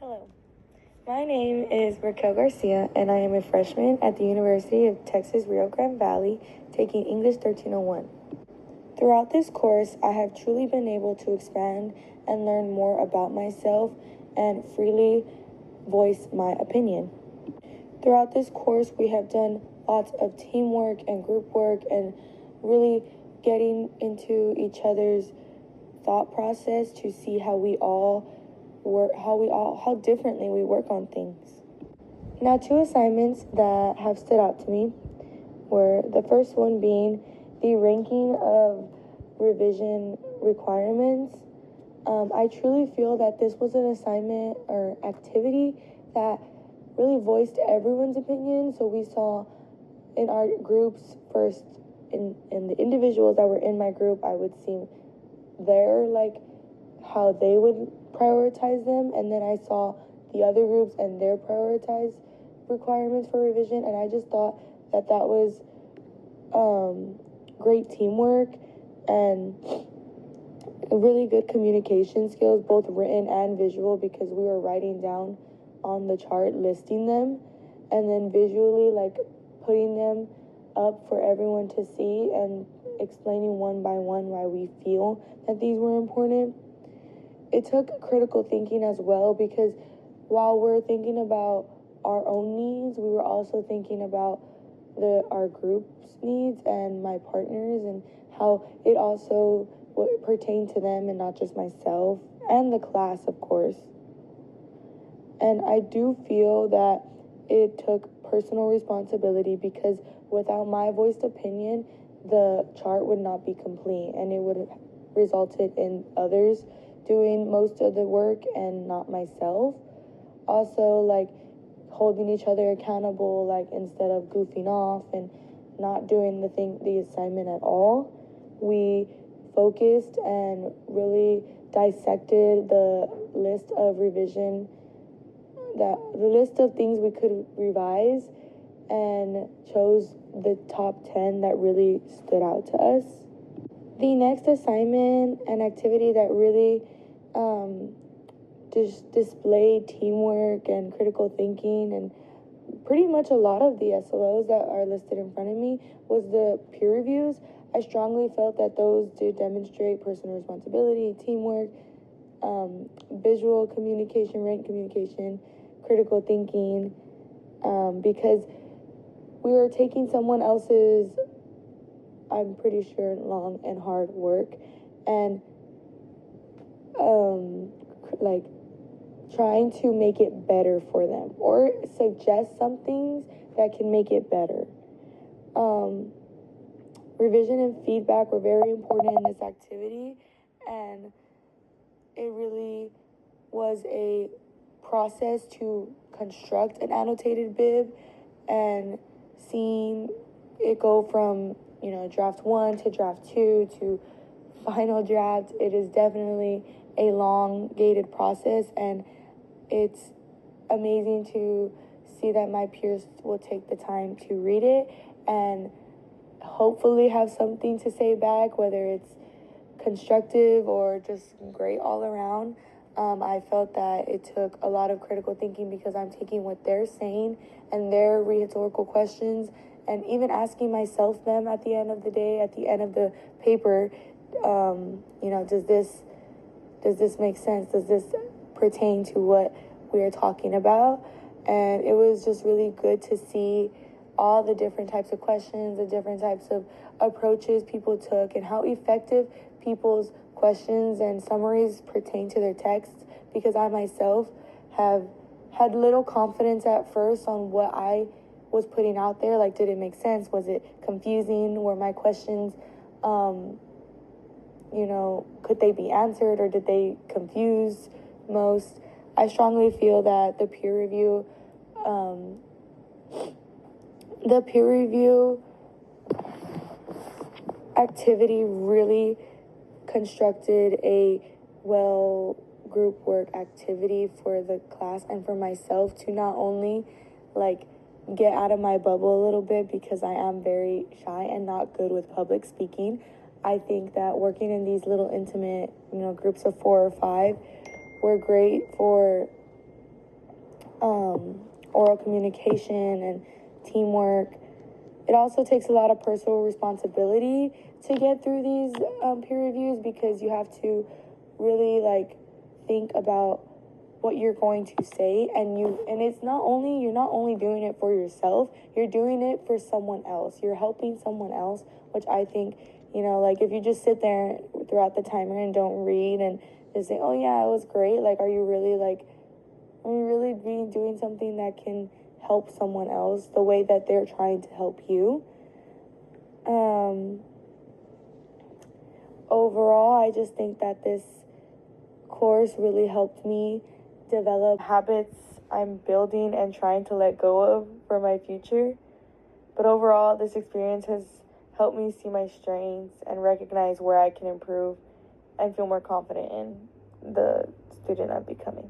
Hello, my name is Raquel Garcia, and I am a freshman at the University of Texas Rio Grande Valley, taking English 1301. Throughout this course, I have truly been able to expand and learn more about myself and freely voice my opinion. Throughout this course, we have done lots of teamwork and group work and really getting into each other's thought process to see how differently we work on things. Now, two assignments that have stood out to me were the first one being the ranking of revision requirements. I truly feel that this was an assignment or activity that really voiced everyone's opinion. So we saw in our groups first, in the individuals that were in my group, I would see how they would prioritize them, and then I saw the other groups and their prioritized requirements for revision, and I just thought that was great teamwork and really good communication skills, both written and visual, because we were writing down on the chart, listing them, and then visually putting them up for everyone to see and explaining one by one why we feel that these were important. It took critical thinking as well, because while we're thinking about our own needs, we were also thinking about our group's needs and my partners, and how it also would pertain to them and not just myself and the class, of course. And I do feel that it took personal responsibility, because without my voiced opinion, the chart would not be complete, and it would have resulted in others doing most of the work and not myself. Also, holding each other accountable, instead of goofing off and not doing the assignment at all, we focused and really dissected the list of things we could revise, and chose the top 10 that really stood out to us. The next assignment and activity that really just displayed teamwork and critical thinking, and pretty much a lot of the SLOs that are listed in front of me, was the peer reviews. I strongly felt that those did demonstrate personal responsibility, teamwork, visual communication, written communication, critical thinking, because we were taking someone else's, I'm pretty sure, long and hard work, and trying to make it better for them or suggest some things that can make it better. Revision and feedback were very important in this activity, and it really was a process to construct an annotated bib, and seeing it go from draft 1 to draft 2 to final draft. It is definitely a elongated process, and it's amazing to see that my peers will take the time to read it and hopefully have something to say back, whether it's constructive or just great all around. I felt that it took a lot of critical thinking, because I'm taking what they're saying and their rhetorical questions, and even asking myself them at the end of the day, at the end of the paper, does this make sense? Does this pertain to what we're talking about? And it was just really good to see all the different types of questions, the different types of approaches people took, and how effective people's questions and summaries pertain to their texts, because I myself have had little confidence at first on what I was putting out there. Did it make sense? Was it confusing? Were my questions, could they be answered, or did they confuse most? I strongly feel that the peer review activity really constructed a group work activity for the class and for myself, to not only get out of my bubble a little bit, because I am very shy and not good with public speaking. I think that working in these little intimate, groups of 4 or 5 were great for oral communication and teamwork. It also takes a lot of personal responsibility to get through these peer reviews, because you have to really like think about what you're going to say, and it's not only, you're not only doing it for yourself, you're doing it for someone else. You're helping someone else, which I think, like if you just sit there throughout the timer and don't read and just say, oh yeah, it was great, like are you really being doing something that can help someone else the way that they're trying to help you? Overall, I just think that this course really helped me develop habits I'm building and trying to let go of for my future. But overall, this experience has helped me see my strengths and recognize where I can improve and feel more confident in the student I'm becoming.